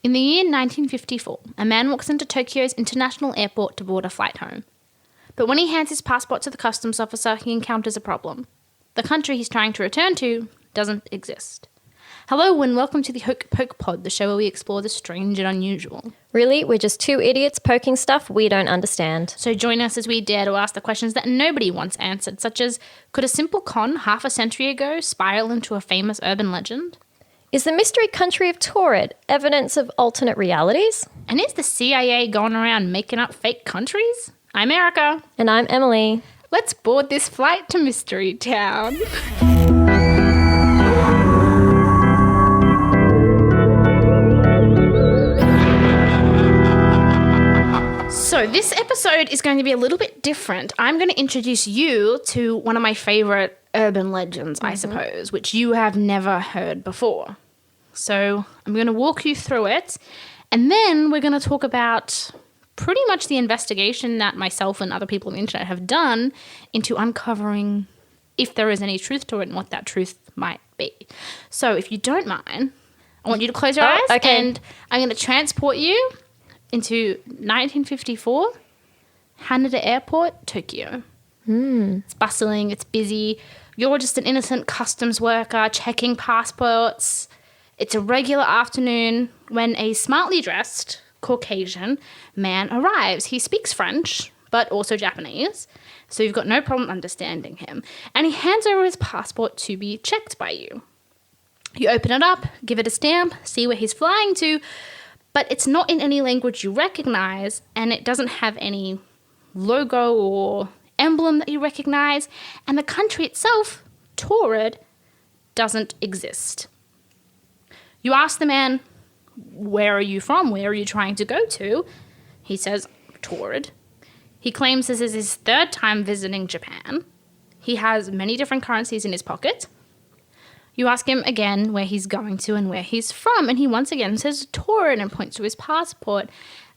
In the year 1954, a man walks into Tokyo's international airport to board a flight home. But when he hands his passport to the customs officer, he encounters a problem. The country he's trying to return to doesn't exist. Hello and welcome to the Hokey Poke Pod, the show where we explore the strange and unusual. Really, we're just two idiots poking stuff we don't understand. So join us as we dare to ask the questions that nobody wants answered, such as, could a simple con half a century ago spiral into a famous urban legend? Is the mystery country of Taured evidence of alternate realities? And is the CIA going around making up fake countries? I'm Erica. And I'm Emily. Let's board this flight to Mystery Town. So this episode is going to be a little bit different. I'm going to introduce you to one of my favorite urban legends, I suppose, which you have never heard before. So I'm going to walk you through it, and then we're going to talk about pretty much the investigation that myself and other people on the internet have done into uncovering if there is any truth to it and what that truth might be. So if you don't mind, I want you to close your eyes, and I'm going to transport you into 1954, Haneda Airport, Tokyo. It's bustling, it's busy. You're just an innocent customs worker checking passports. It's a regular afternoon when a smartly dressed Caucasian man arrives. He speaks French, but also Japanese, so you've got no problem understanding him. And he hands over his passport to be checked by you. You open it up, give it a stamp, see where he's flying to, but it's not in any language you recognize, and it doesn't have any logo or emblem that you recognize, and the country itself, Taured, doesn't exist. You ask the man, where are you from? Where are you trying to go to? He says, Taured. He claims this is his third time visiting Japan. He has many different currencies in his pocket. You ask him again where he's going to and where he's from, and he once again says Taured and points to his passport.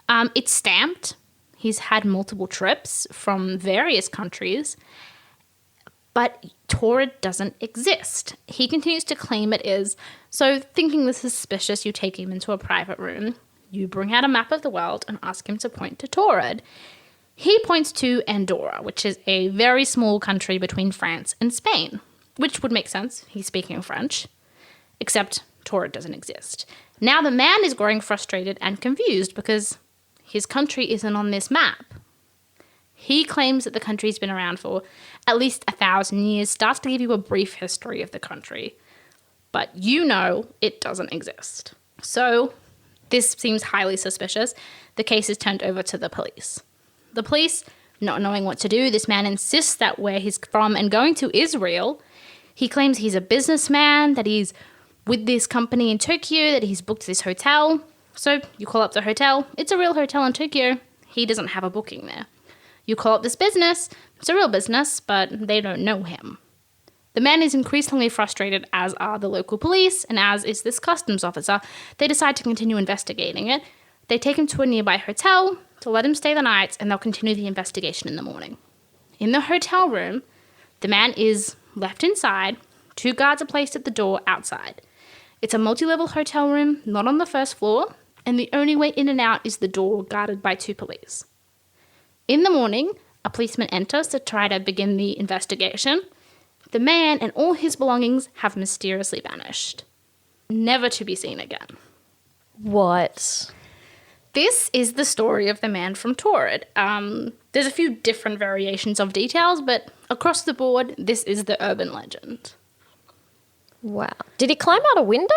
It's stamped. He's had multiple trips from various countries, but Taured doesn't exist. He continues to claim it is. So thinking this is suspicious, you take him into a private room. You bring out a map of the world and ask him to point to Taured. He points to Andorra, which is a very small country between France and Spain, which would make sense. He's speaking French, except Taured doesn't exist. Now the man is growing frustrated and confused because his country isn't on this map. He claims that the country's been around for at least 1,000 years, starts to give you a brief history of the country, but you know it doesn't exist. So this seems highly suspicious. The case is turned over to the police. The police, not knowing what to do, this man insists that where he's from and going to is real. He claims he's a businessman, that he's with this company in Tokyo, that he's booked this hotel. So you call up the hotel. It's a real hotel in Tokyo. He doesn't have a booking there. You call up this business. It's a real business, but they don't know him. The man is increasingly frustrated, as are the local police, and as is this customs officer. They decide to continue investigating it. They take him to a nearby hotel to let him stay the night, and they'll continue the investigation in the morning. In the hotel room, the man is left inside. 2 guards are placed at the door outside. It's a multi-level hotel room, not on the first floor, and the only way in and out is the door guarded by 2 police. In the morning, a policeman enters to try to begin the investigation. The man and all his belongings have mysteriously vanished, never to be seen again. What? This is the story of the Man from Taured. There's a few different variations of details, but across the board, this is the urban legend. Wow. Did he climb out a window?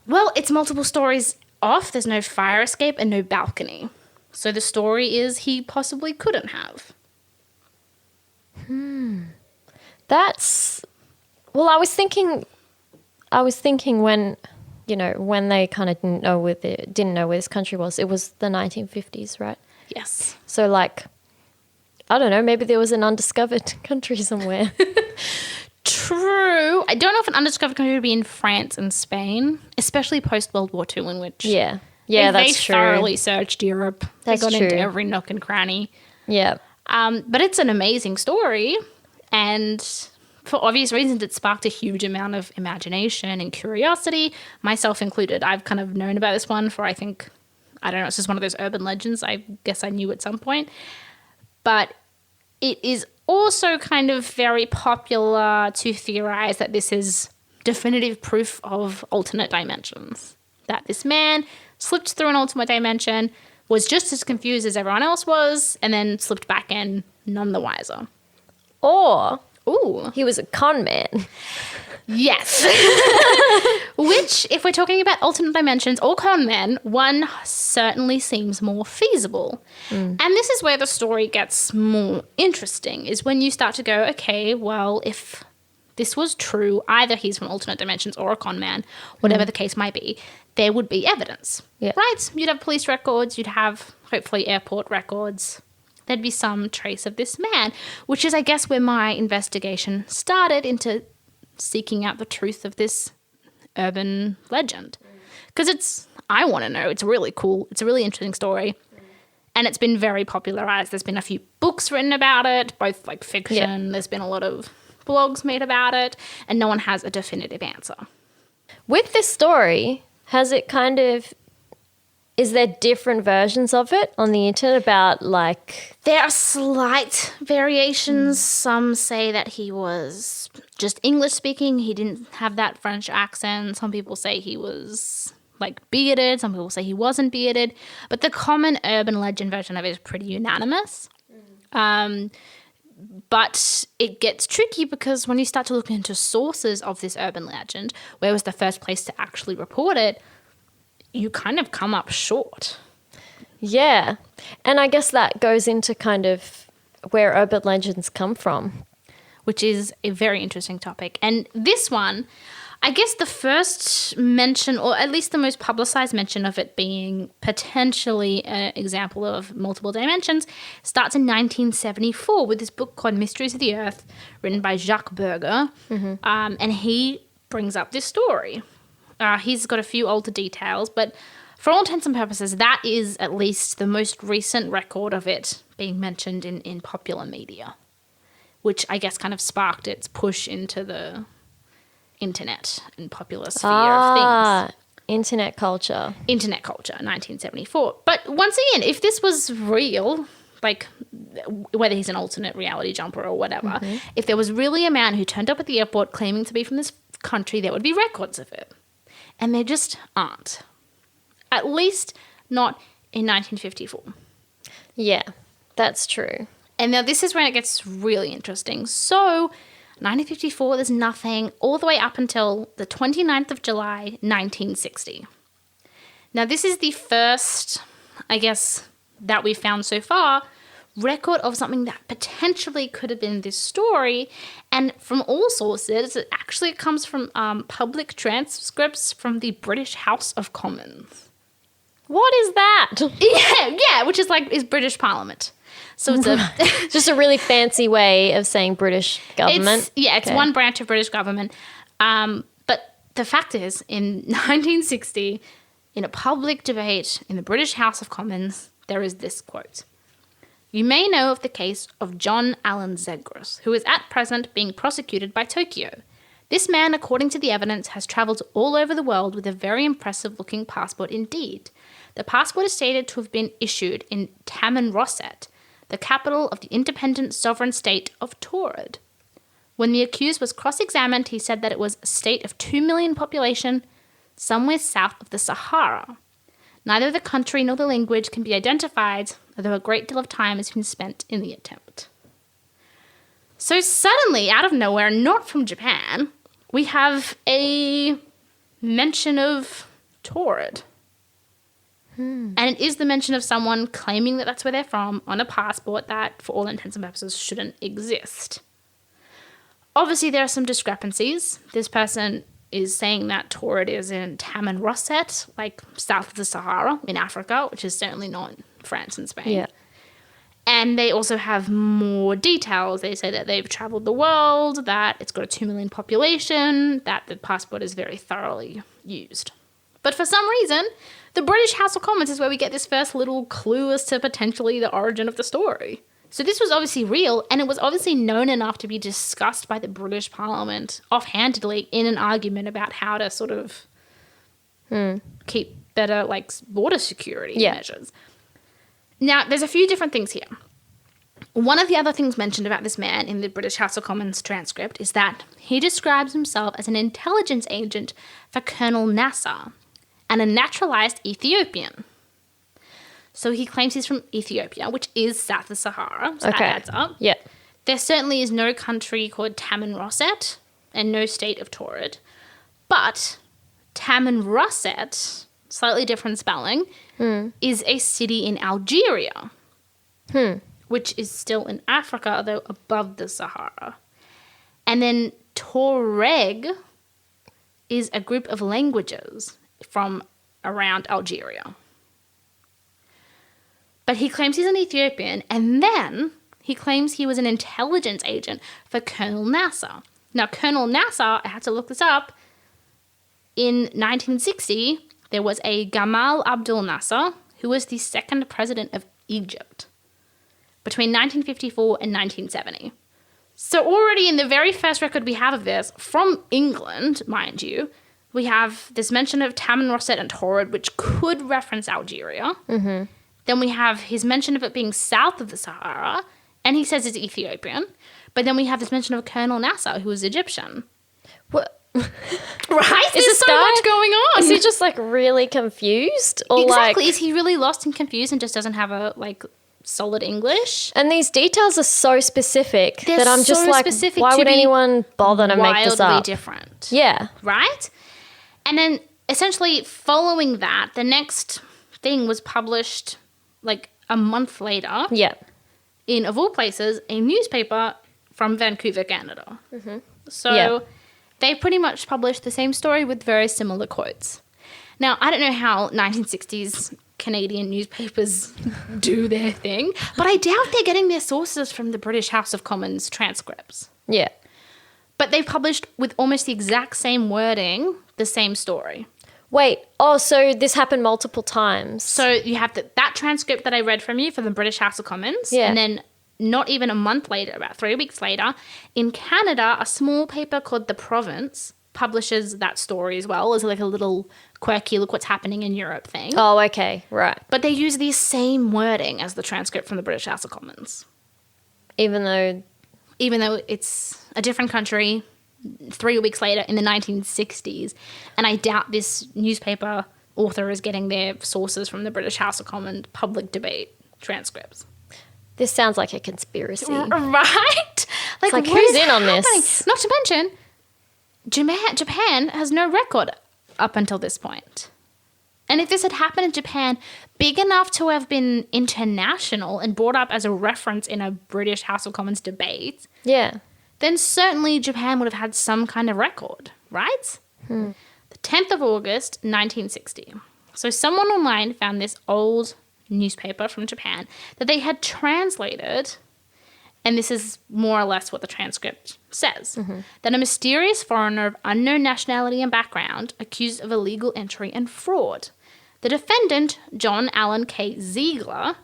Well, it's multiple stories off. There's no fire escape and no balcony. So the story is he possibly couldn't have. That's... Well, I was thinking when, when they kind of didn't know where this country was. It was the 1950s, right? Yes. So, I don't know, maybe there was an undiscovered country somewhere. True. I don't know if an undiscovered country would be in France and Spain, especially post-World War II, in which... Yeah, they that's true. thoroughly searched Europe. That's they got true. into every nook and cranny. Yeah. But it's an amazing story, and for obvious reasons, it sparked a huge amount of imagination and curiosity, myself included. I've kind of known about this one for, I don't know, it's just one of those urban legends I guess I knew at some point. But it is also kind of very popular to theorize that this is definitive proof of alternate dimensions. That this man slipped through an alternate dimension, was just as confused as everyone else was, and then slipped back in, none the wiser. Or Ooh. he was a con man. Yes. Which, if we're talking about alternate dimensions or con men, one certainly seems more feasible. And this is where the story gets more interesting, is when you start to go, okay, well, if this was true, either he's from alternate dimensions or a con man, whatever the case might be, there would be evidence. Yeah. Right? You'd have police records, you'd have, hopefully, airport records. There'd be some trace of this man, which is, I guess, where my investigation started into seeking out the truth of this urban legend. Because I want to know, it's really cool, it's a really interesting story, and it's been very popularized. There's been a few books written about it, both like fiction, there's been a lot of blogs made about it, and no one has a definitive answer. With this story, has it kind of... Is there different versions of it on the internet about, like... There are slight variations. Some say that he was just English speaking. He didn't have that French accent. Some people say he was, like, bearded. Some people say he wasn't bearded. But the common urban legend version of it is pretty unanimous. But it gets tricky because when you start to look into sources of this urban legend, where was the first place to actually report it, you kind of come up short. Yeah. And I guess that goes into kind of where urban legends come from. Which is a very interesting topic. And this one, I guess the first mention, or at least the most publicized mention of it being potentially an example of multiple dimensions, starts in 1974 with this book called Mysteries of the Earth, written by Jacques Berger. And he brings up this story. He's got a few older details, but for all intents and purposes, that is at least the most recent record of it being mentioned in popular media, which I guess kind of sparked its push into the internet and popular sphere of things. Internet culture. Internet culture, 1974. But once again, if this was real, like whether he's an alternate reality jumper or whatever, if there was really a man who turned up at the airport claiming to be from this country, there would be records of it. And there just aren't. At least not in 1954. Yeah, that's true. And now this is when it gets really interesting. So, 1954, there's nothing all the way up until the 29th of July, 1960. Now, this is the first, I guess, that we've found so far, record of something that potentially could have been this story. And from all sources, it actually comes from public transcripts from the British House of Commons. What is that? Yeah, which is British Parliament. So it's just a really fancy way of saying British government. It's one branch of British government. But the fact is, in 1960, in a public debate in the British House of Commons, there is this quote. You may know of the case of John Allen Zegras, who is at present being prosecuted by Tokyo. This man, according to the evidence, has travelled all over the world with a very impressive-looking passport indeed. The passport is stated to have been issued in Tamanrosset, the capital of the independent sovereign state of Taured. When the accused was cross-examined, he said that it was a state of 2 million population, somewhere south of the Sahara. Neither the country nor the language can be identified, although a great deal of time has been spent in the attempt. So suddenly, out of nowhere, not from Japan, we have a mention of Taured. And it is the mention of someone claiming that that's where they're from on a passport that, for all intents and purposes, shouldn't exist. Obviously, there are some discrepancies. This person is saying that Taured is in Tamanrosset, like south of the Sahara in Africa, which is certainly not France and Spain. Yeah. And they also have more details. They say that they've traveled the world, that it's got a 2 million population, that the passport is very thoroughly used. But for some reason, the British House of Commons is where we get this first little clue as to potentially the origin of the story. So this was obviously real, and it was obviously known enough to be discussed by the British Parliament offhandedly in an argument about how to sort of keep better, like, border security measures. Now, there's a few different things here. One of the other things mentioned about this man in the British House of Commons transcript is that he describes himself as an intelligence agent for Colonel Nasser and a naturalized Ethiopian. So he claims he's from Ethiopia, which is south of Sahara. So that adds up. Yeah. There certainly is no country called Tamanrasset and no state of Taured. But Tamanrasset, slightly different spelling, is a city in Algeria, which is still in Africa, although above the Sahara. And then Tuareg is a group of languages from around Algeria. But he claims he's an Ethiopian, and then he claims he was an intelligence agent for Colonel Nasser. Now, Colonel Nasser, I had to look this up, in 1960, there was a Gamal Abdel Nasser, who was the second president of Egypt between 1954 and 1970. So already in the very first record we have of this, from England, mind you, we have this mention of Tamanrasset and Taured, which could reference Algeria. Mm-hmm. Then we have his mention of it being south of the Sahara, and he says it's Ethiopian. But then we have this mention of Colonel Nasser, who was Egyptian. What? Right? There's so much going on. Is he just, like, really confused? Or Exactly. Like, is he really lost and confused and just doesn't have a, like, solid English? and these details are so specific that I'm just so like, specific why to would be anyone bother to make this wildly up? different. Yeah. Right? And then essentially following that, the next thing was published like a month later Yeah. in, of all places, a newspaper from Vancouver, Canada. Mm-hmm. So Yeah. they pretty much published the same story with very similar quotes. Now, I don't know how 1960s Canadian newspapers do their thing, but I doubt they're getting their sources from the British House of Commons transcripts. Yeah. But they published with almost the exact same wording, the same story. Wait. Oh, so this happened multiple times. So you have that transcript that I read from you for the British House of Commons. Yeah. And then not even a month later, about 3 weeks later, in Canada, a small paper called The Province publishes that story as well as like a little quirky look what's happening in Europe thing. Oh, okay. Right. But they use the same wording as the transcript from the British House of Commons. Even though It's a different country 3 weeks later in the 1960s. And I doubt this newspaper author is getting their sources from the British House of Commons public debate transcripts. this sounds like a conspiracy. Right? Like like, what who's is in on this? happening? Not to mention, Japan has no record up until this point. And if this had happened in Japan, big enough to have been international and brought up as a reference in a British House of Commons debate, Yeah. then certainly Japan would have had some kind of record, right? The 10th of August, 1960. So someone online found this old newspaper from Japan that they had translated, and this is more or less what the transcript says, that a mysterious foreigner of unknown nationality and background accused of illegal entry and fraud. The defendant, John Allen K. Ziegler,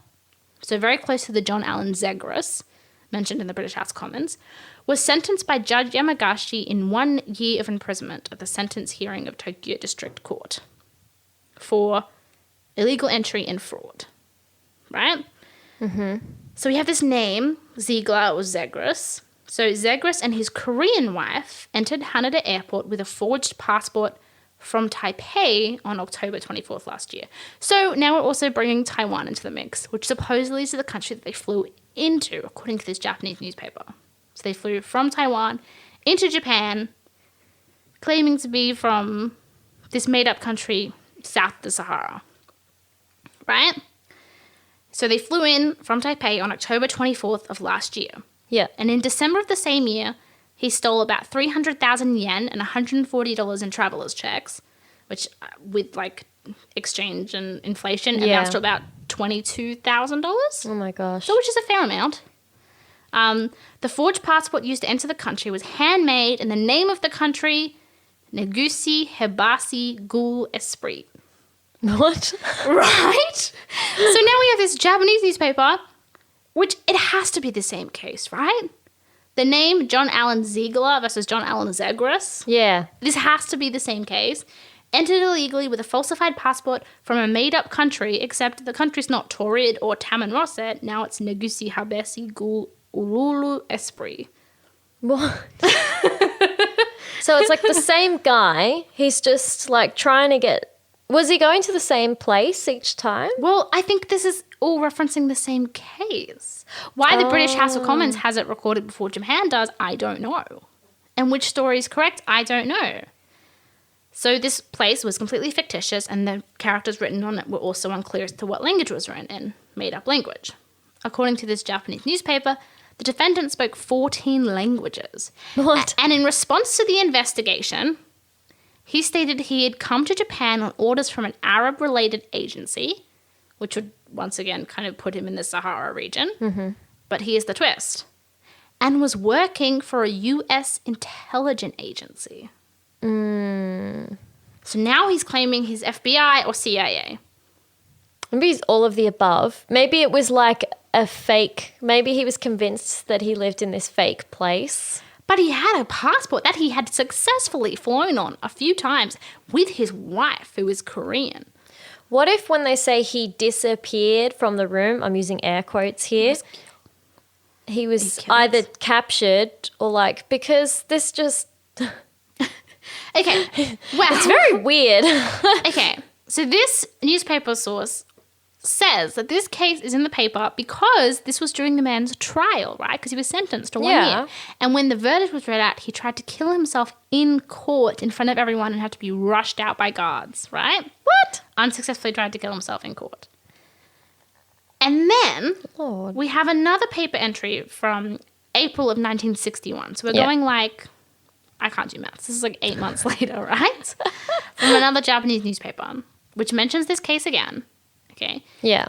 so very close to the John Allen Zegras, mentioned in the British House of Commons, was sentenced by Judge Yamagashi in 1 year of imprisonment at the sentence hearing of Tokyo District Court for illegal entry and fraud. Right? Mm-hmm. So we have this name, Ziegler or Zegras. So Zegras and his Korean wife entered Haneda Airport with a forged passport from Taipei on October 24th last year. So now we're also bringing Taiwan into the mix, which supposedly is the country that they flew into, according to this Japanese newspaper. So they flew from Taiwan into Japan, claiming to be from this made-up country south of the Sahara. Right? So they flew in from Taipei on October 24th of last year. Yeah. And in December of the same year, he stole about 300,000 yen and $140 in traveler's checks, which with like exchange and inflation amounts to about $22,000. Oh my gosh. So which is a fair amount. The forged passport used to enter the country was handmade in the name of the country, Negusi Hebasi Gul Esprit. What? Right? So now we have this Japanese newspaper Which it has to be the same case, right? The name John Allen Ziegler versus John Allen Zegras. Yeah. This has to be the same case. Entered illegally with a falsified passport from a made-up country, except the country's not Taured or Tamanrosset. Now it's Negusi Habesi Gul Urulu Esprit. What? So it's like the same guy. He's just like trying to get... Was he going to the same place each time? Well, I think this is all referencing the same case. Why the British House of Commons has it recorded before Japan does, I don't know. And which story is correct, I don't know. So this place was completely fictitious, and the characters written on it were also unclear as to what language was written in, made-up language. According to this Japanese newspaper, the defendant spoke 14 languages. What? And in response to the investigation, he stated he had come to Japan on orders from an Arab-related agency, which would once again kind of put him in the Sahara region. Mm-hmm. But here's the twist. And was working for a U.S. intelligence agency. So now he's claiming he's FBI or CIA. Maybe he's all of the above. Maybe it was like a fake... Maybe he was convinced that he lived in this fake place. But he had a passport that he had successfully flown on a few times with his wife, who is Korean. What if when they say he disappeared from the room, I'm using air quotes here, he was either captured or like, because this just... Okay, well... It's very weird. Okay, so this newspaper source says that this case is in the paper because this was during the man's trial, right? Because he was sentenced to 1 year. And when the verdict was read out, he tried to kill himself in court in front of everyone and had to be rushed out by guards, right? What? Unsuccessfully tried to kill himself in court. And then Lord. we have another paper entry from April of 1961. So we're going like, I can't do maths. This is like 8 months later, right? From another Japanese newspaper, which mentions this case again. Okay. Yeah.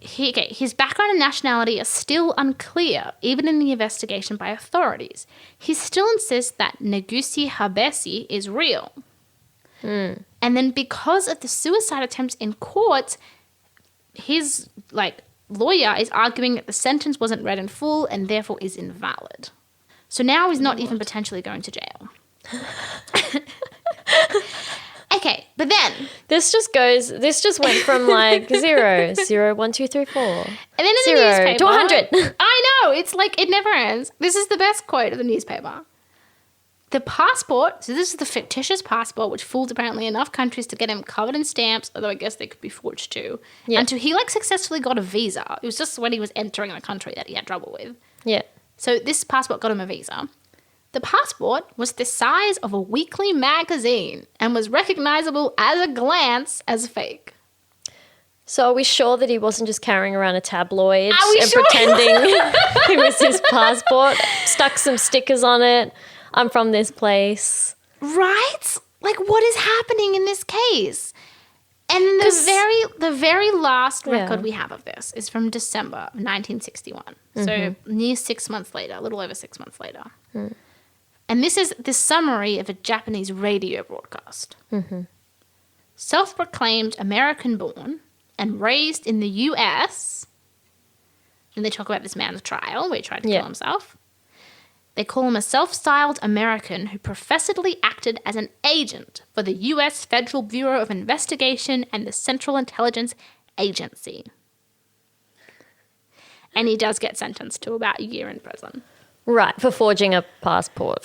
His background and nationality are still unclear, even in the investigation by authorities. He still insists that Negusi Habesi is real. And then because of the suicide attempts in court, his lawyer is arguing that the sentence wasn't read in full and therefore is invalid. So now he's not even potentially going to jail. Okay, but then... This just went from like 0, 0, 1, 2, 3, 4. And then in 0 the newspaper... to 100. I know, it's like it never ends. This is the best quote of the newspaper. The passport, so this is the fictitious passport, which fooled apparently enough countries to get him covered in stamps, although I guess they could be forged too. Yeah. Until he successfully got a visa. It was just when he was entering the country that he had trouble with. Yeah. So this passport got him a visa. The passport was the size of a weekly magazine and was recognizable at a glance as fake. So are we sure that he wasn't just carrying around a tabloid and sure? pretending it was his passport? Stuck some stickers on it. I'm from this place. Right? Like, what is happening in this case? And the very last record we have of this is from December of 1961. So near 6 months later, a little over 6 months later. And this is the summary of a Japanese radio broadcast. Self-proclaimed American-born and raised in the U.S. And they talk about this man's trial where he tried to kill himself. They call him a self-styled American who professedly acted as an agent for the U.S. Federal Bureau of Investigation and the Central Intelligence Agency. And he does get sentenced to about a year in prison. Right, for forging a passport.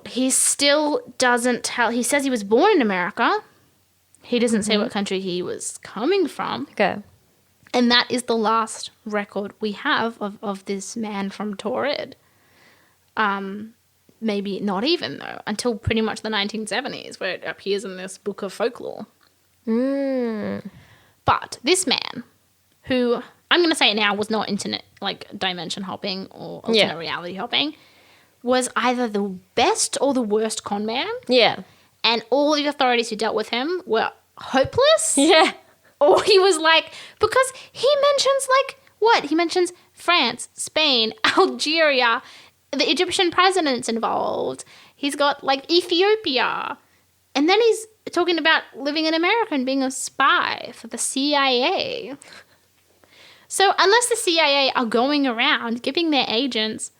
He still doesn't tell. He says he was born in America. He doesn't say what country he was coming from. Okay. And that is the last record we have of this man from Taured. Maybe not even, though, until pretty much the 1970s, where it appears in this book of folklore. But this man, who I'm going to say now was not internet, dimension hopping or alternate reality hopping, was either the best or the worst con man. Yeah. And all the authorities who dealt with him were hopeless. Yeah. Or he was because he mentions what? He mentions France, Spain, Algeria, the Egyptian president's involved. He's got Ethiopia. And then he's talking about living in America and being a spy for the CIA. So unless the CIA are going around giving their agents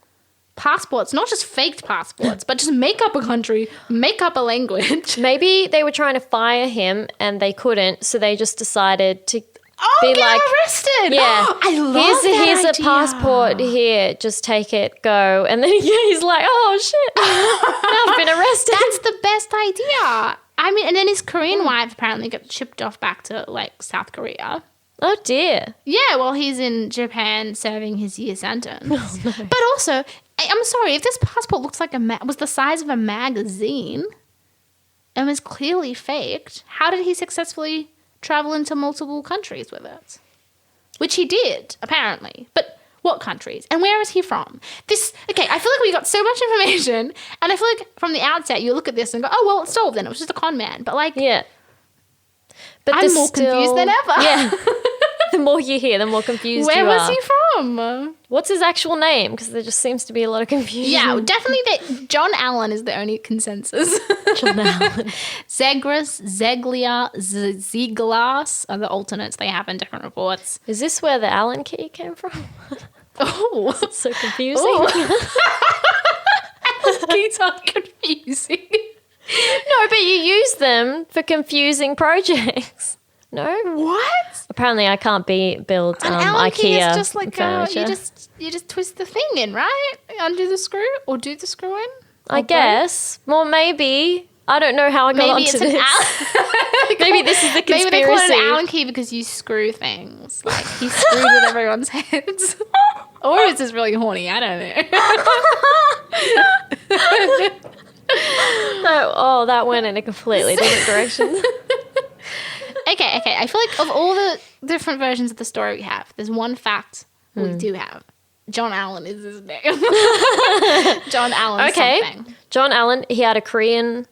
passports, not just faked passports, but just make up a country, make up a language. Maybe they were trying to fire him and they couldn't, so they just decided to be get like, arrested. yeah, I love here's that a passport here, just take it, go. And then he's like, oh shit, now I've been arrested. That's the best idea. I mean, and then his Korean wife apparently got shipped off back to like South Korea. Oh dear. Yeah, well, he's in Japan serving his year sentence. Oh, no. But also, I'm sorry, if this passport looks like was the size of a magazine and was clearly faked, how did he successfully travel into multiple countries with it? Which he did, apparently. But what countries? And where is he from? Okay, I feel like we got so much information, and I feel like from the outset you look at this and go, oh, well, it's solved then. It was just a con man. But like, yeah. But I'm more confused than ever. Yeah. The more you hear, the more confused you are. Where was he from? What's his actual name? Because there just seems to be a lot of confusion. Yeah, definitely John Allen is the only consensus. John Allen. Zegras, Zeglia, Zeglas are the alternates they have in different reports. Is this where the Allen key came from? Oh. It's so confusing. Keys are confusing. No, but you use them for confusing projects. No? What? Apparently I can't build An Allen key IKEA is just like furniture. you just twist the thing in, right? Undo the screw or do the screw in. I guess. Well, maybe. I don't know how I got onto this. Maybe this is the conspiracy. Maybe they call it an Allen key because you screw things. Like he screwed with everyone's heads. Or is this really horny? I don't know. No, that went in a completely different direction. Okay. I feel like of all the different versions of the story we have, there's one fact we do have. John Allen is his name. John Allen something. John Allen, he had a Korean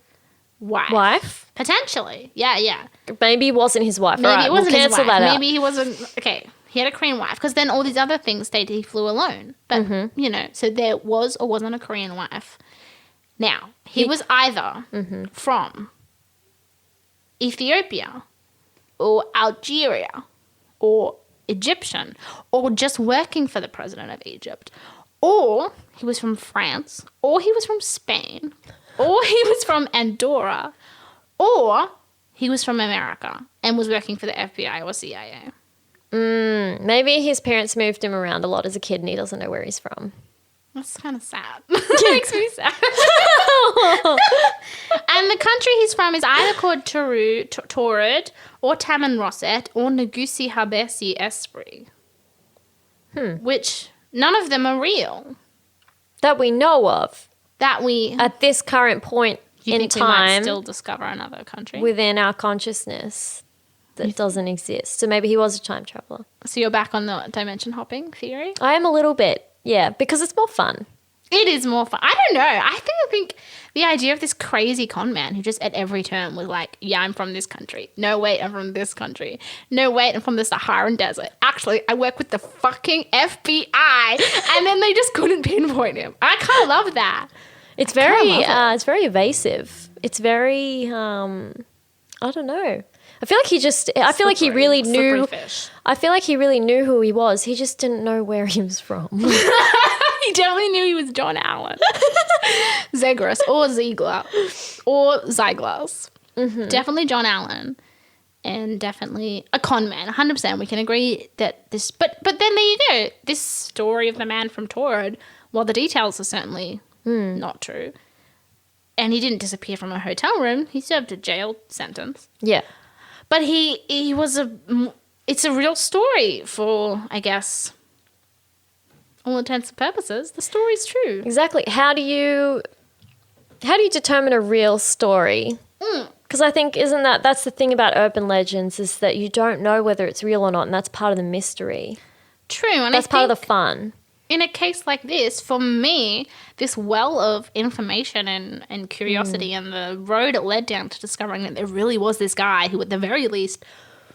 wife. Potentially. Yeah. Maybe it wasn't his wife. Maybe it wasn't his wife. That out. Maybe he wasn't. Okay, he had a Korean wife because then all these other things stated he flew alone. But, so there was or wasn't a Korean wife. Now, he was either from Ethiopia or Algeria or Egyptian or just working for the president of Egypt, or he was from France, or he was from Spain, or he was from Andorra, or he was from America and was working for the FBI or CIA. Maybe his parents moved him around a lot as a kid and he doesn't know where he's from. That's kind of sad. It makes me sad. And the country he's from is either called Taured or Tamanrosset or Negusi Habesi Esprit. Which none of them are real. That we know of. At this current point in we might time, still discover another country. within our consciousness that doesn't exist. So maybe he was a time traveler. So you're back on the dimension hopping theory? I am a little bit, yeah, because it's more fun. It is more fun. I don't know. I think the idea of this crazy con man who just at every turn was like, yeah, I'm from this country. No, wait, I'm from this country. No, wait, I'm from the Saharan desert. Actually, I work with the fucking FBI. And then they just couldn't pinpoint him. I kind of love that. It's very evasive. It's very, I don't know. I feel like he really knew. Fish. I feel like he really knew who he was. He just didn't know where he was from. He definitely knew he was John Allen. Zegras or Ziegler or Zyglas. Definitely John Allen. And definitely a con man. 100%. We can agree that this... But then there you go. This story of the Man From Taured, while the details are certainly not true, and he didn't disappear from a hotel room, he served a jail sentence. Yeah. But he was it's a real story for, I guess, all intents and purposes. The story's true. Exactly. How do you determine a real story? Because I think that's the thing about urban legends is that you don't know whether it's real or not, and that's part of the mystery. True. And that's part of the fun. In a case like this, for me, this well of information and curiosity and the road it led down to discovering that there really was this guy who, at the very least,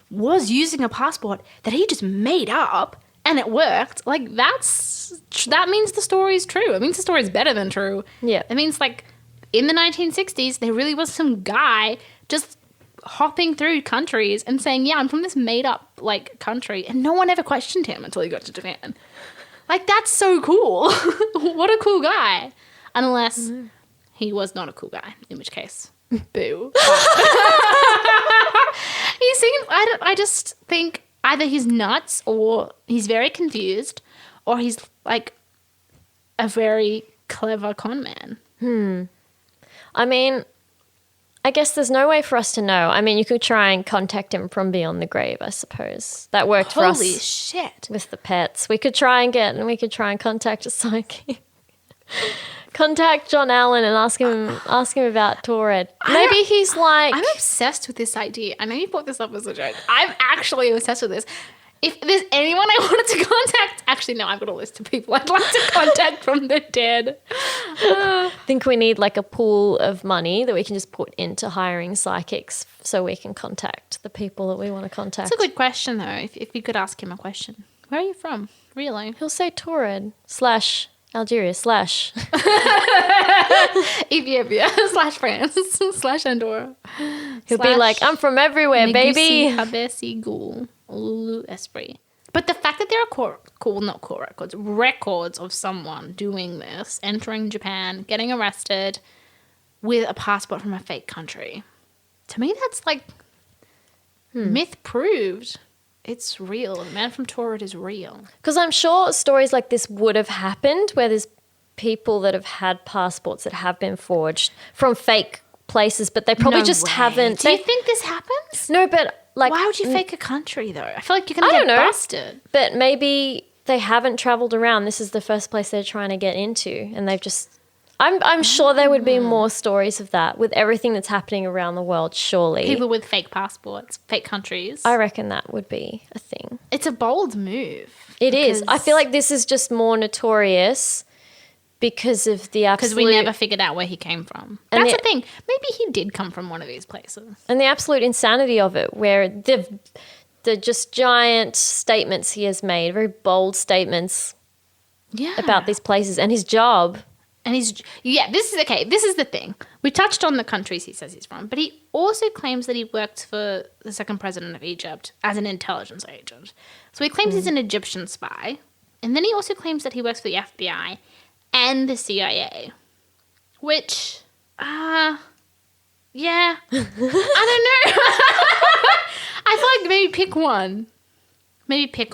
was using a passport that he just made up and it worked. Like, that means the story's true. It means the story's better than true. Yeah. It means, like, in the 1960s, there really was some guy just hopping through countries and saying, yeah, I'm from this made up like country, and no one ever questioned him until he got to Japan. Like, that's so cool. What a cool guy. Unless he was not a cool guy, in which case, boo. He seems, I just think either he's nuts or he's very confused or he's like a very clever con man. I mean, I guess there's no way for us to know. I mean, you could try and contact him from beyond the grave, I suppose. That worked for us. Holy shit. With the pets. We could try and contact a psychic. Contact John Allen and ask him about Taured. Maybe he's like... I'm obsessed with this idea. I know you brought this up as a joke. I'm actually obsessed with this. If there's anyone I wanted to contact... Actually, no, I've got a list of people I'd like to contact from the dead. I think we need like a pool of money that we can just put into hiring psychics so we can contact the people that we want to contact. That's a good question, though, if you could ask him a question. Where are you from? Really? He'll say Taured / Algeria / Ethiopia / France / Andorra. He'll be like, I'm from everywhere, baby. Habesi Gul, Lulu Esprit. But the fact that there are records of someone doing this, entering Japan, getting arrested with a passport from a fake country, to me that's like myth proved. It's real. The Man From Taured is real. Because I'm sure stories like this would have happened where there's people that have had passports that have been forged from fake places, but they probably haven't. Do you think this happens? No, but like... Why would you fake a country, though? I feel like you're going to get busted. But maybe they haven't travelled around. This is the first place they're trying to get into, and they've just... I'm sure there would be more stories of that with everything that's happening around the world, surely. People with fake passports, fake countries. I reckon that would be a thing. It's a bold move. It is. I feel like this is just more notorious because of the absolute... Because we never figured out where he came from. And that's the thing. Maybe he did come from one of these places. And the absolute insanity of it, where the just giant statements he has made, very bold statements about these places and his job... And this is the thing. We touched on the countries he says he's from, but he also claims that he worked for the second president of Egypt as an intelligence agent. So he claims he's an Egyptian spy. And then he also claims that he works for the FBI and the CIA. Which, I don't know. I feel like maybe pick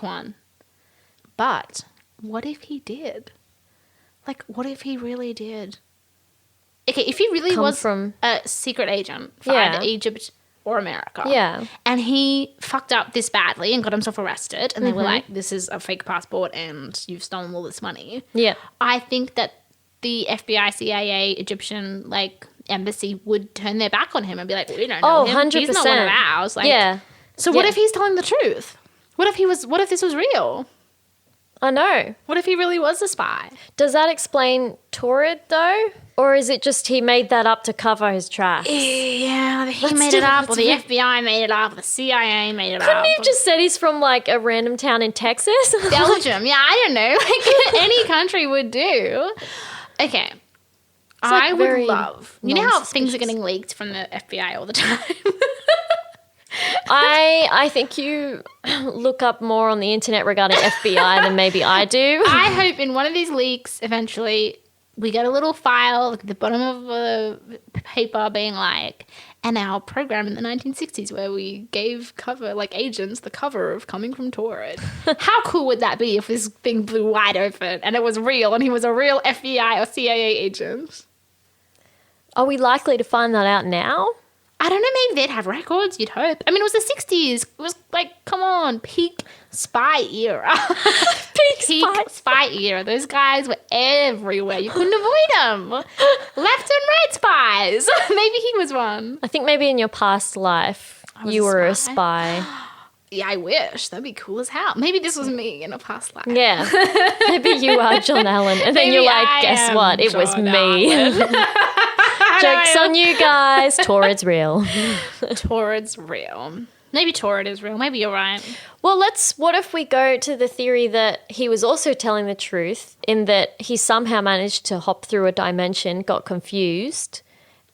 one. But what if he did? Like, what if he really did? Okay, if he really was a secret agent for either Egypt or America, and he fucked up this badly and got himself arrested, and they were like, this is a fake passport and you've stolen all this money, I think that the FBI, CIA, Egyptian, like, embassy would turn their back on him and be like, we don't know him. 100%. He's not one of ours. Like, so what if he's telling the truth? What if this was real? I know. What if he really was a spy? Does that explain Taured, though? Or is it just he made that up to cover his tracks? Yeah, he made it up, or the FBI made it up, or the CIA made it up. Couldn't he have just said he's from, like, a random town in Texas? Belgium. Yeah, I don't know. Like, any country would do. Okay. I would love... You know how things are getting leaked from the FBI all the time? I think you look up more on the internet regarding FBI than maybe I do. I hope in one of these leaks, eventually, we get a little file at the bottom of a paper being like, and our program in the 1960s where we gave agents the cover of Coming From Taured. How cool would that be if this thing blew wide open and it was real and he was a real FBI or CIA agent? Are we likely to find that out now? I don't know, maybe they'd have records, you'd hope. I mean, it was the 60s. It was like, come on, peak spy era. peak spy era. Those guys were everywhere. You couldn't avoid them. Left and right spies. Maybe he was one. I think maybe in your past life, you were a spy. Yeah, I wish. That'd be cool as hell. Maybe this was me in a past life. Yeah. Maybe you are John Allen. And then you're like, guess what? It was me. Joke's on you guys. Taured's real. Taured's real. Maybe Taured is real. Maybe you're right. Well, what if we go to the theory that he was also telling the truth in that he somehow managed to hop through a dimension, got confused,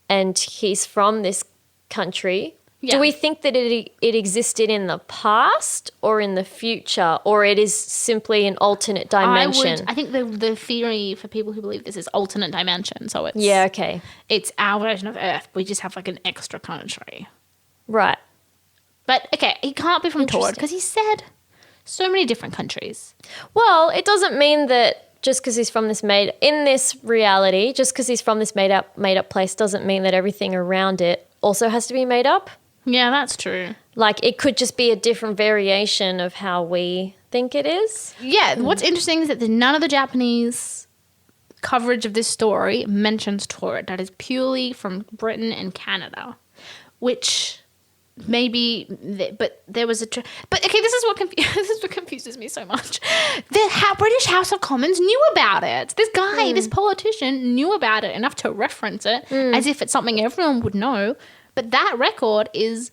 and he's from this country Yeah. Do we think that it existed in the past or in the future, or it is simply an alternate dimension? I think the theory for people who believe this is alternate dimension. So it's Yeah, okay. it's our version of Earth. We just have like an extra country. Right. But okay, he can't be from Taured Interesting. because he said so many different countries. Well, it doesn't mean that just because he's from this in this reality, just because he's from this made up place doesn't mean that everything around it also has to be made up. Yeah, that's true. Like, it could just be a different variation of how we think it is. Yeah, what's interesting is that none of the Japanese coverage of this story mentions Taured. That is purely from Britain and Canada, which maybe, but there was but okay, this is what this is what confuses me so much. The British House of Commons knew about it. This guy, this politician, knew about it enough to reference it as if it's something everyone would know. But that record is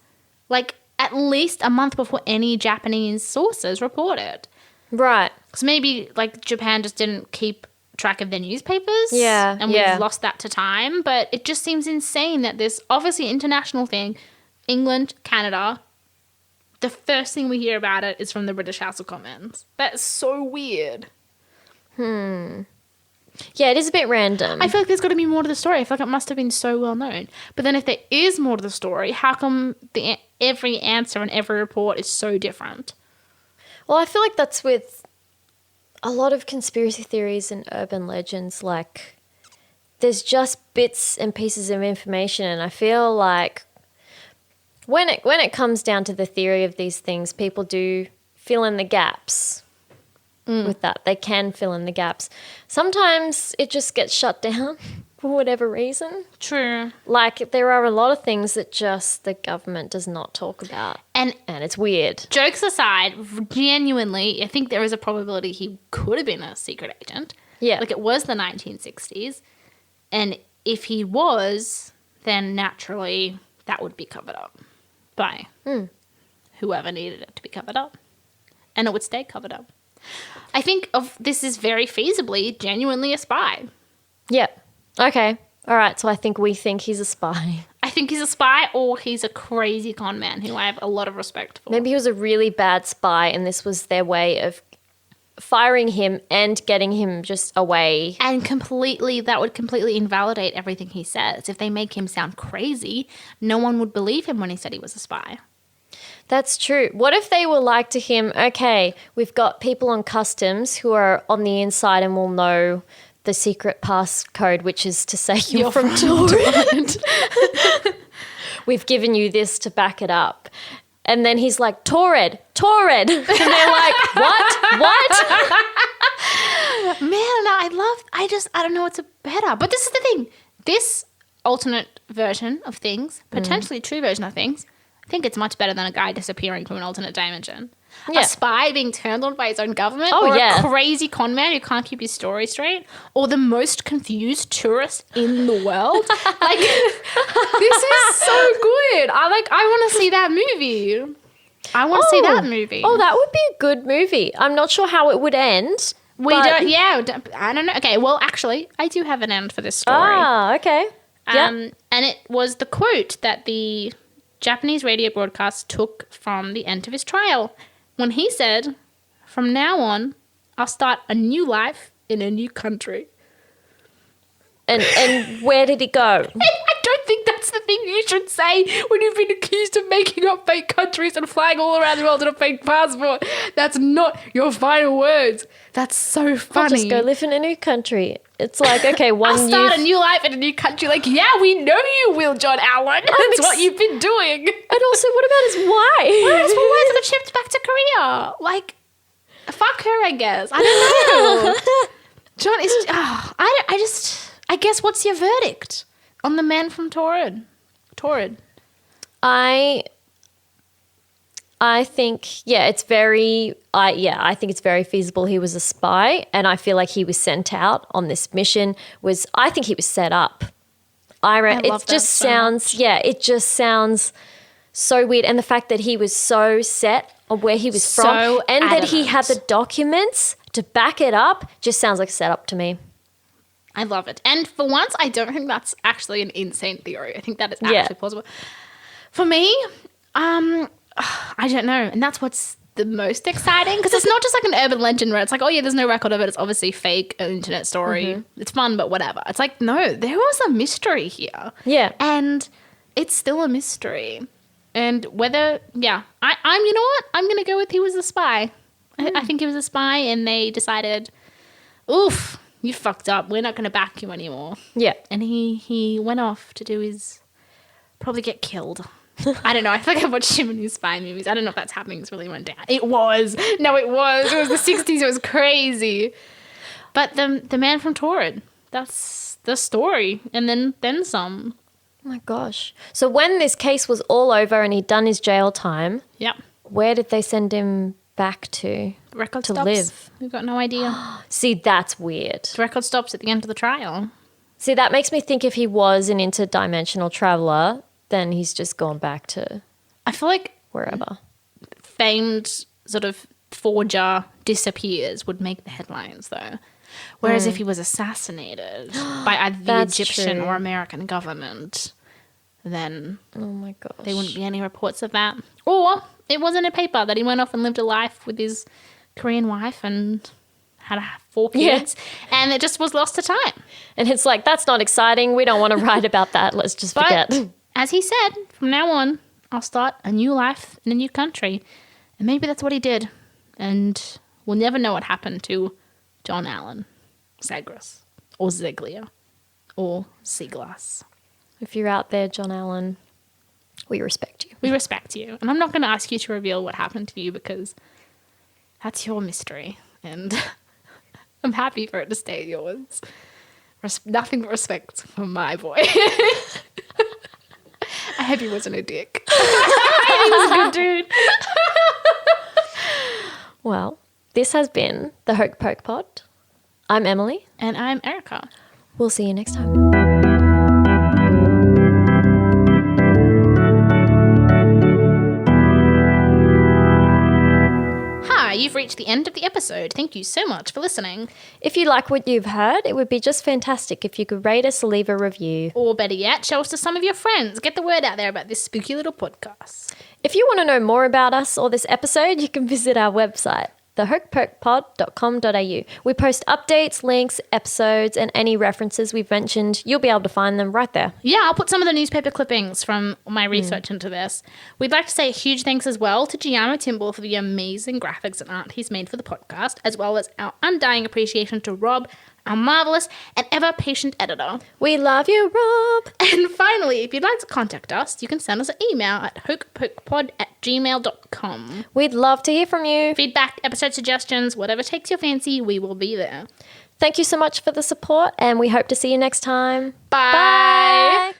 like at least a month before any Japanese sources report it. Right. Because maybe like Japan just didn't keep track of their newspapers. Yeah, And yeah. we've lost that to time. But it just seems insane that this obviously international thing, England, Canada, the first thing we hear about it is from the British House of Commons. That's so weird. Yeah, it is a bit random. I feel like there's got to be more to the story. I feel like it must have been so well known. But then if there is more to the story, how come every answer and every report is so different? Well, I feel like that's with a lot of conspiracy theories and urban legends. Like, there's just bits and pieces of information, and I feel like when it comes down to the theory of these things, people do fill in the gaps with that. They can fill in the gaps. Sometimes it just gets shut down for whatever reason. True. Like, there are a lot of things that just the government does not talk about. And it's weird. jokes aside, genuinely, I think there is a probability he could have been a secret agent. Yeah. Like, it was the 1960s. And if he was, then naturally that would be covered up by whoever needed it to be covered up. And it would stay covered up. I think of this is very feasibly, genuinely a spy. Yep. Okay. All right. So I think we think he's a spy. I think he's a spy or he's a crazy con man who I have a lot of respect for. Maybe he was a really bad spy and this was their way of firing him and getting him just away. And that would completely invalidate everything he says. If they make him sound crazy, no one would believe him when he said he was a spy. That's true. What if they were like to him, okay, we've got people on customs who are on the inside and will know the secret passcode, which is to say you're from Taured. We've given you this to back it up. And then he's like, Taured. And they're like, what? Man, I don't know what's better. But this is the thing. This alternate version of things, potentially true version of things, I think it's much better than a guy disappearing from an alternate dimension. Yeah. A spy being turned on by his own government, Oh, or yeah. a crazy con man who can't keep his story straight, or the most confused tourist in the world. Like, this is so good. I want to see that movie. I want to see that movie. Oh, that would be a good movie. I'm not sure how it would end. I don't know. Okay, well, actually, I do have an end for this story. Ah, okay. And it was the quote that the Japanese radio broadcast took from the end of his trial when he said, "From now on, I'll start a new life in a new country." And where did he go? I don't think that's the thing you should say when you've been accused of making up fake countries and flying all around the world in a fake passport. That's not your final words. That's so funny. I'll just go live in a new country. It's like, okay, I'll start a new life in a new country. Like, yeah, we know you will, John Allen. That's what you've been doing. And also, what about his wife? Where's my wife shipped back to Korea? Like, fuck her, I guess. I don't know. John is... I guess what's your verdict on the Man from Taured? I think, it's very, I think it's very feasible he was a spy, and I feel like he was sent out on this mission. I think he was set up. It just sounds so weird, and the fact that he was so set on where he was from, and that he had the documents to back it up, just sounds like a setup to me. I love it. And for once, I don't think that's actually an insane theory. I think that is actually plausible. For me, I don't know. And that's what's the most exciting, because it's not just like an urban legend where it's like, oh yeah, there's no record of it. It's obviously fake, an internet story. It's fun, but whatever. It's like, no, there was a mystery here. Yeah. And it's still a mystery. And whether, I'm, you know what? I'm going to go with he was a spy. I think he was a spy, and they decided, oof, you fucked up. We're not going to back you anymore. Yeah. And he went off to do his, probably get killed. I don't know. I feel like I've watched too many spy movies. I don't know if that's happening. It's really went down. It was. No, it was. It was the 60s. It was crazy. But the Man From Taured, that's the story. And then some. Oh my gosh. So when this case was all over and he'd done his jail time, Yep. where did they send him back to? Record To stops. live. We've got no idea. See, that's weird. Record stops at the end of the trial. See, that makes me think if he was an interdimensional traveler, then he's just gone back to I feel like wherever. famed sort of forger disappears would make the headlines, though. Whereas if he was assassinated by either the That's Egyptian true. or American government, then Oh my gosh. there wouldn't be any reports of that. Or it was in a paper that he went off and lived a life with his Korean wife and had 4 kids, and it just was lost to time. And it's like, that's not exciting. We don't want to write about that. Let's just forget. But as he said, from now on, I'll start a new life in a new country. And maybe that's what he did. And we'll never know what happened to John Allen, Zagreus, or Ziegler, or Seaglass. If you're out there, John Allen, we respect you. We respect you. And I'm not going to ask you to reveal what happened to you, because that's your mystery. And I'm happy for it to stay yours. Nothing but respect for my boy. I hope he wasn't a dick. He was a good dude. Well, this has been the Hoke Poke Pod. I'm Emily. And I'm Erica. We'll see you next time. Hi, you've reached the end of the episode. Thank you so much for listening. If you like what you've heard, it would be just fantastic if you could rate us or leave a review. Or better yet, show us to some of your friends. Get the word out there about this spooky little podcast. If you want to know more about us or this episode, you can visit our website, thehokepokepod.com.au. We post updates, links, episodes, and any references we've mentioned. You'll be able to find them right there. Yeah, I'll put some of the newspaper clippings from my research into this. We'd like to say a huge thanks as well to Giano Timble for the amazing graphics and art he's made for the podcast, as well as our undying appreciation to Rob, our marvellous and ever-patient editor. We love you, Rob. And finally, if you'd like to contact us, you can send us an email at hokepokepod@gmail.com. We'd love to hear from you. Feedback, episode suggestions, whatever takes your fancy, we will be there. Thank you so much for the support, and we hope to see you next time. Bye.